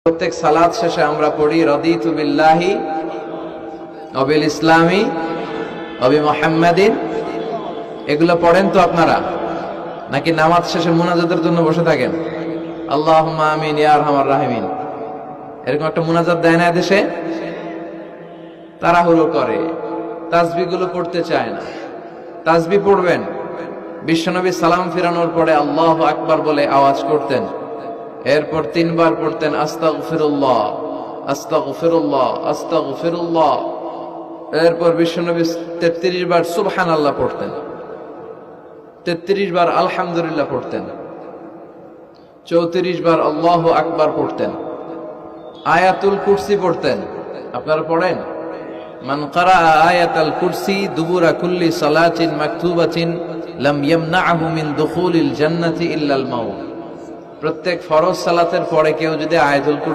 প্রত্যেক সালাত শেষে আমরা পড়ি রাদিতু বিল্লাহি ওয়া বিল ইসলামি ওয়া বি মুহাম্মাদিন। এগুলো পড়েন তো আপনারা, নাকি নামাজ শেষে মুনাজাতের জন্য বসে থাকেন? আল্লাহুম্মা আমিন ইয়া আরহামার রাহিমিন, এরকম একটা মুনাজাত দেয় না দেশে? তাড়াহুড়ো করে, তাসবিহগুলো পড়তে চায় না। তাসবিহ পড়বেন। বিশ্বনবী সালাম ফিরানোর পরে আল্লাহু আকবার বলে আওয়াজ করতেন, এরপর 3 বার পড়তেন আস্তাগফিরুল্লাহ আস্তাগফিরুল্লাহ আস্তাগফিরুল্লাহ। এরপর বিশ্বনবী 33 বার সুবহানাল্লাহ পড়তেন, 33 বার আলহামদুলিল্লাহ পড়তেন, 34 বার আল্লাহু আকবার পড়তেন, আয়াতুল কুরসি পড়তেন। আপনারা পড়েন? মান ক্বারা আয়াতাল কুরসি দুবুরা কুল্লি সালাতিন মাকতুবাতিন লাম ইয়ামনাহু মিন দুখুলিল জান্নাতি ইল্লাল মাউত। প্রত্যেক ফরজ সালাতের পরে কেউ যদি আয়াতুল কুরসি